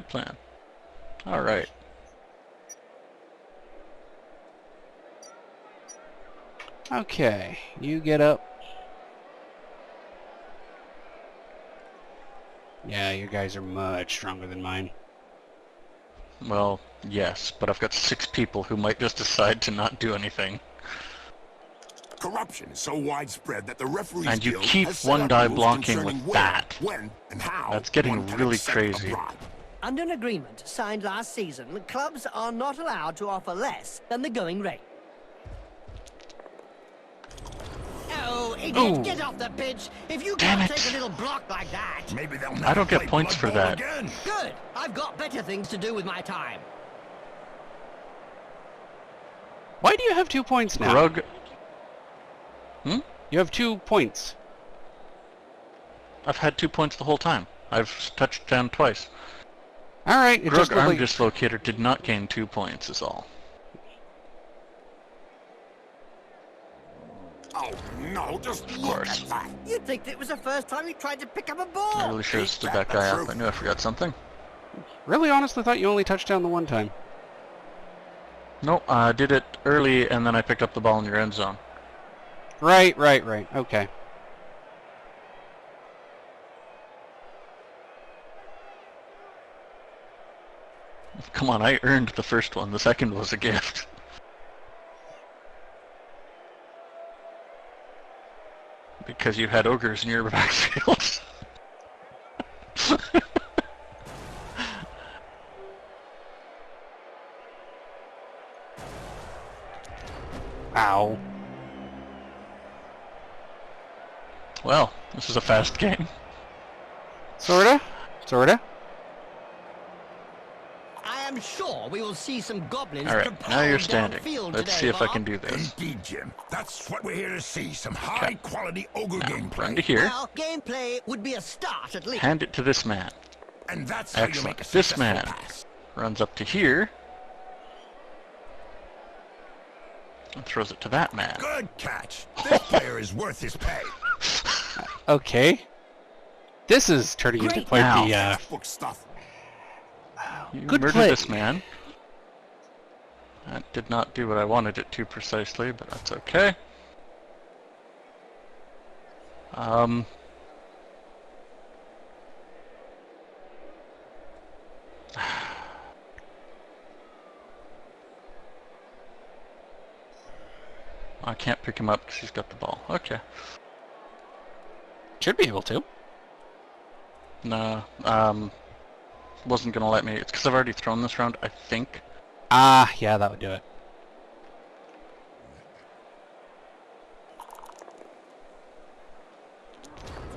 Good plan. Alright. Okay, you get up. Yeah, your guys are much stronger than mine. Well, yes, but I've got 6 people who might just decide to not do anything. Corruption is so widespread that the referees And you guild keep has set one up die rules blocking concerning with where, that. when, and how That's getting one can really accept crazy. a bribe. Under an agreement signed last season, clubs are not allowed to offer less than the going rate. Oh, idiot, get off the pitch! If you Damn can't it. take a little block like that! Maybe they'll I never don't get play points for Bloodbowl that. Again. Good! I've got better things to do with my time. Why do you have 2 points now? Grug. Hmm? You have 2 points. I've had 2 points the whole time. I've touched down twice. Alright, it just Grug looked Arm like... Dislocator did not gain 2 points is all. Oh no, just look at that. You'd think it was the first time you tried to pick up a ball! I really should have stood that guy up. I knew I forgot something. Really honestly thought you only touched down the one time. No, I did it early and then I picked up the ball in your end zone. Right. Okay. Come on, I earned the first one. The second was a gift. Because you had ogres in your backfield. Ow. Well, this is a fast game. Sorta? I am sure we will see some goblins Alright, now you're propelled standing. downfield Let's today, see if I Bob. can do this. Indeed, Jim. That's what we're here to see. Some high-quality ogre Now, run gameplay. to here. Well, gameplay would be a start at least. Hand it to this man. And that's how you Excellent. make a This successful man pass. runs up to here. And throws it to that man. Good catch. This player is worth his pay. Okay. This is turning into Great quite now. the, Book stuff. You Good murdered play. this man. That did not do what I wanted it to precisely, but that's okay. I can't pick him up because he's got the ball. Okay. should be able to. No, wasn't gonna let me. It's because I've already thrown this round, I think. Ah, yeah, that would do it.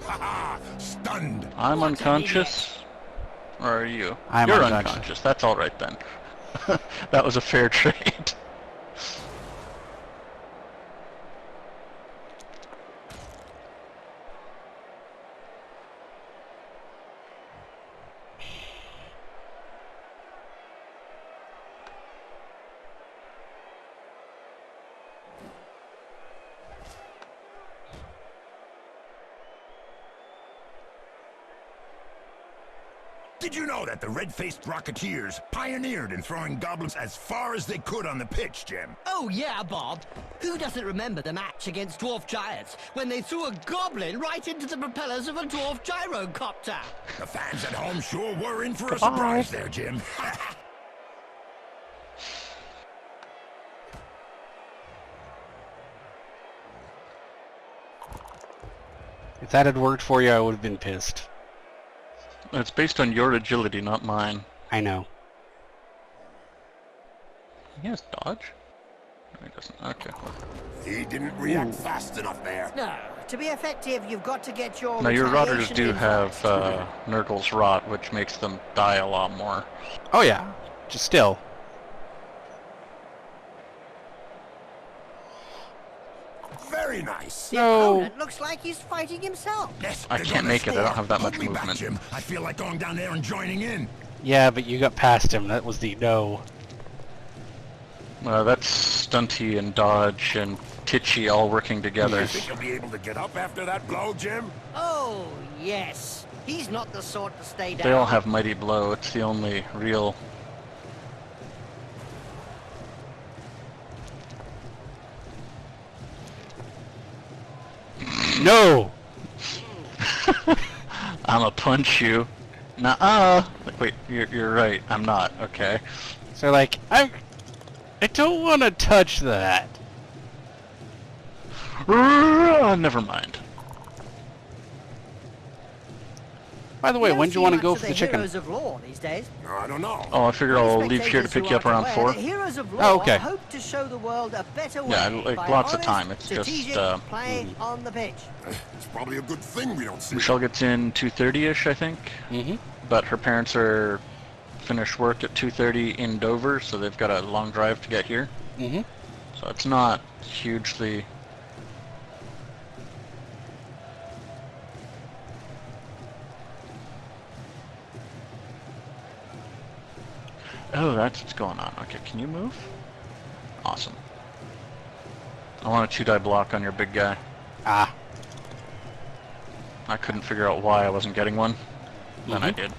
Haha, stunned. I'm What an unconscious. Or are you? I'm You're unconscious. unconscious. That's all right then. That was a fair trade. Did you know that the red-faced Rocketeers pioneered in throwing goblins as far as they could on the pitch, Jim? Oh yeah, Bob. Who doesn't remember the match against dwarf giants when they threw a goblin right into the propellers of a dwarf gyrocopter? The fans at home sure were in for a surprise there, Jim. If that had worked for you, I would have been pissed. It's based on your agility, not mine. I know. He has dodge? No, he doesn't. Okay. He didn't react fast enough there. No, to be effective, you've got to get your Now your rotters retaliation do in have first. Nurgle's rot, which makes them die a lot more. Oh yeah, just still. Very nice. The No. opponent looks like he's fighting himself. Yes, I they're can't gonna make it. I don't score. have that much Hold me back, movement. Jim. I feel like going down there and joining in. Yeah, but you got past him. That was the no. That's Stunty and Dodge and Titchy all working together. You think you'll be able to get up after that blow, Jim? Oh, yes. He's not the sort to stay down. They all have Mighty Blow. It's the only real... No! I'ma punch you. Nuh-uh. Like, wait, you're right. I'm not. Okay. So like, I don't want to touch that. Never mind. By the way, when do you want to go for the chicken? Heroes of law these days. No, I don't know. Oh, I figure I'll leave here to pick you up around 4. Heroes of law Oh, okay. hope to show the world a better way. Yeah, like by lots of honest, time. It's just strategic play on the pitch. It's probably a good thing we don't see. Michelle gets in 2:30ish, I think. Mm-hmm. But her parents are finished work at 2:30 in Dover, so they've got a long drive to get here. Mm-hmm. So it's not hugely... Oh, that's what's going on. Okay, can you move? Awesome. I want a 2-die block on your big guy. Ah. I couldn't figure out why I wasn't getting one. Then I did.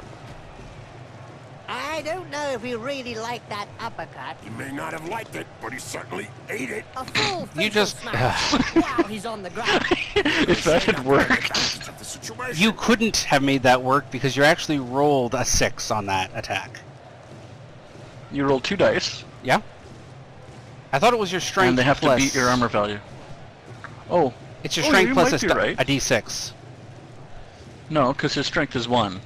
I don't know if he really liked that uppercut. He may not have liked it, but he certainly ate it. A full You facial just... smash. Now he's on the ground. If that had worked... Of the situation. You couldn't have made that work because you actually rolled a 6 on that attack. You roll 2 dice, Yeah? I thought it was your strength and they have plus... to beat your armor value. Oh. It's your Oh, strength you plus might be right. a d6. No, because his strength is 1.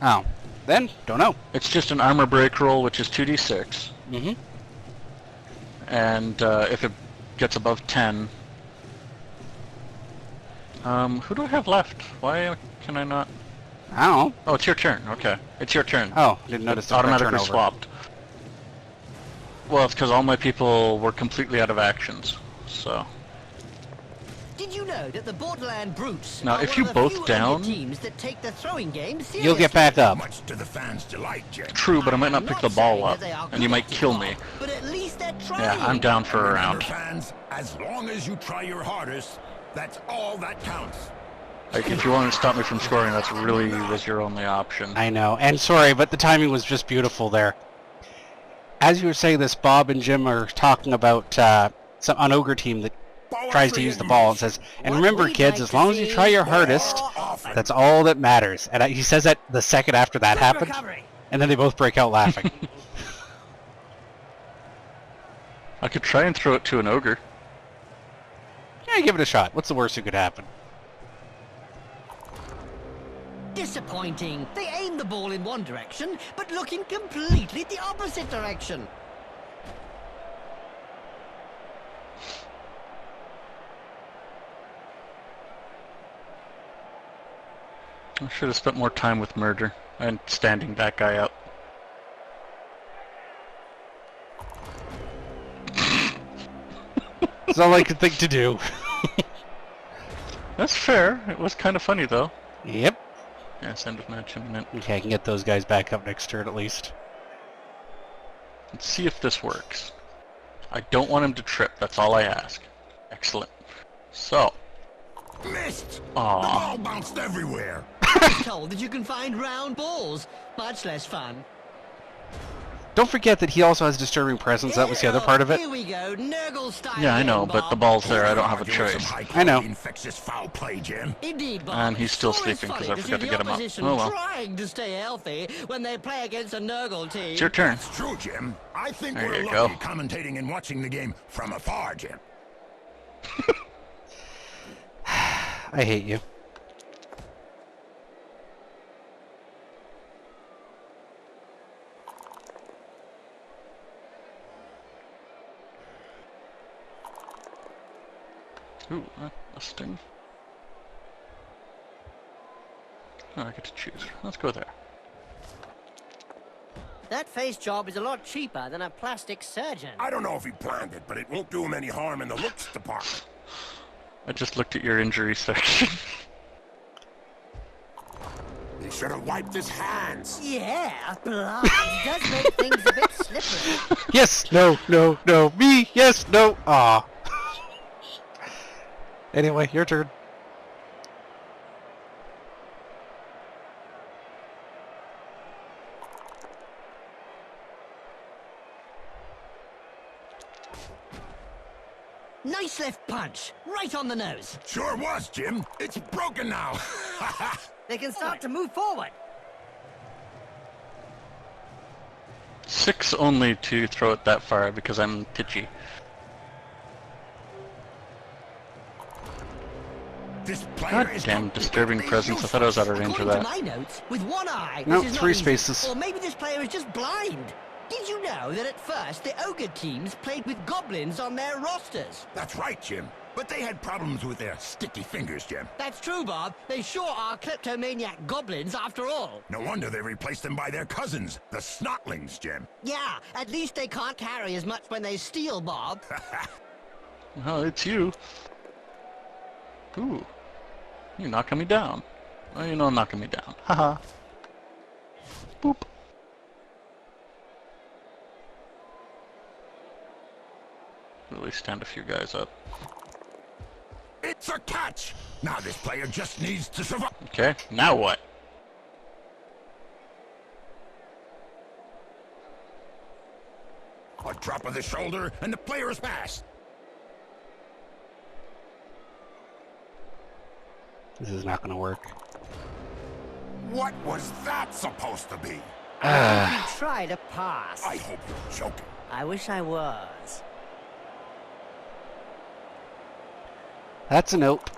Oh. Then, don't know. It's just an armor break roll, which is 2d6. Mm-hmm. And if it gets above 10... who do I have left? Why can I not... I don't know. Oh, it's your turn. Okay. It's your turn. Oh, didn't notice It's the automatically turnover. swapped. Well, it's because all my people were completely out of actions, so... Did you know that the Borderland Brutes Now, are if one you of the both few down- only teams that take the throwing game seriously? You'll get back up. Much to the fans' delight, Jim. True, but I might not I'm pick the saying ball that up, they are and you good might at the kill ball, me. But at least they're trying. Yeah, I'm down for a Remember, round. fans, as long as you try your hardest, that's all that counts. Like, if you want to stop me from scoring, that's really was your only option. I know. And sorry, but the timing was just beautiful there. As you were saying this, Bob and Jim are talking about an ogre team that tries to use the ball and says, and remember kids, as long as you try your hardest, that's all that matters. And he says that the second after that happened, Recovery. and then they both break out laughing. I could try and throw it to an ogre. Yeah, give it a shot. What's the worst that could happen? Disappointing. They aim the ball in one direction, but look in completely the opposite direction. I should have spent more time with murder and standing that guy up. It's all I could think to do. That's fair. It was kind of funny, though. Yep. Yes, end of match imminent. Okay, I can get those guys back up next turn at least. Let's see if this works. I don't want him to trip. That's all I ask. Excellent. So. Missed! Aw. The ball bounced everywhere. I'm told that you can find round balls. Much less fun. Don't forget that he also has disturbing presence. That was the other part of it. Here we go, Nurgle style. Yeah, I know, again, but the Bob. ball's there. I don't have a Give us some choice. high-quality I know. Infectious foul play, Jim. Indeed, Bob. And he's still Sure is sleeping 'cause funny I forgot see to get the him up. opposition Oh, well. trying to stay healthy when they play against a Nurgle team. It's your turn. It's true, Jim. I think There we're you lucky go. commentating and watching the game from afar, Jim. I hate you. Ooh, a sting. Oh, I get to choose. Let's go there. That face job is a lot cheaper than a plastic surgeon. I don't know if he planned it, but it won't do him any harm in the looks department. I just looked at your injury section. He should have wiped his hands. Yeah, blood does make things a bit slippery. Yes, no, no, no. Me, yes, no. Ah. Anyway, your turn. Nice left punch, right on the nose. Sure was, Jim. It's broken now. They can start to move forward. 6 only to throw it that far because I'm pitchy. This player God is damn disturbing completely presence. I thought I was out of range of According that. to my notes, with one eye, Nope, which is 3 not easy. spaces. Or maybe this player is just blind. Did you know that at first the ogre teams played with goblins on their rosters? That's right, Jim. But they had problems with their sticky fingers, Jim. That's true, Bob. They sure are kleptomaniac goblins after all. No wonder they replaced them by their cousins, the snotlings, Jim. Yeah, at least they can't carry as much when they steal, Bob. Oh, it's you. Ooh. You're knocking me down. Well, you know I'm knocking me down. Haha. Boop. Really stand a few guys up. It's a catch! Now this player just needs to survive. Okay, now what? A drop of the shoulder, and the player is passed. This is not going to work. What was that supposed to be? You try to pass. I hope you're joking. I wish I was. That's a nope.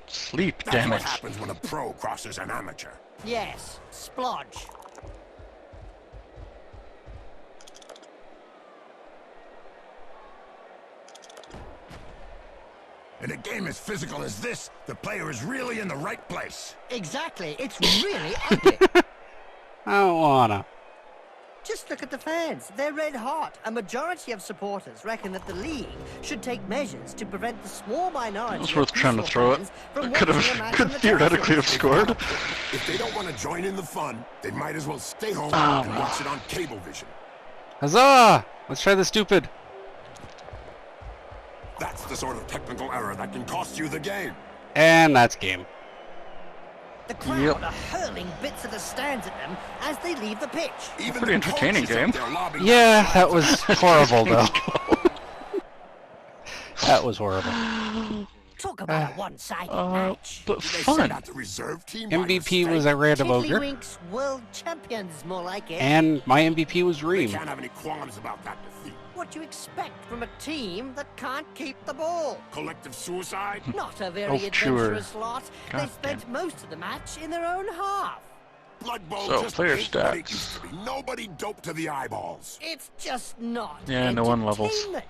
Sleep, That's damn what it. happens when a pro crosses an amateur. Yes, splodge. In a game as physical as this, the player is really in the right place. Exactly, it's really ugly. I don't wanna. Just look at the fans. They're red hot. A majority of supporters reckon that the league should take measures to prevent the small minority It was of worth trying to peaceful throw it. fans from I could watching a have, match could on the theoretically have television. scored. If they don't want to join in the fun, they might as well stay home Oh, and well. watch it on Cablevision. Huzzah! Let's try the stupid. That's the sort of technical error that can cost you the game. And that's game. The crowd Yep. are hurling bits of the stands at them as they leave the pitch. Even Pretty the entertaining coach is up game. there lobbing Yeah, that that was horrible though. That was horrible. Talk about a one-sided match. But They sent fun. out the reserve team MVP was a random ogre, Tiddlywinks world champions, more like it. and my MVP was They Reem. can't have any qualms about that defeat. What do you expect from a team that can't keep the ball? Collective suicide? Not a very Oh, sure. adventurous lot. They God spent most of the match in their own half. Bloodbowl So, just player ain't what it stats. used to be. Nobody doped to the eyeballs. It's just not Yeah, no one levels. entertainment.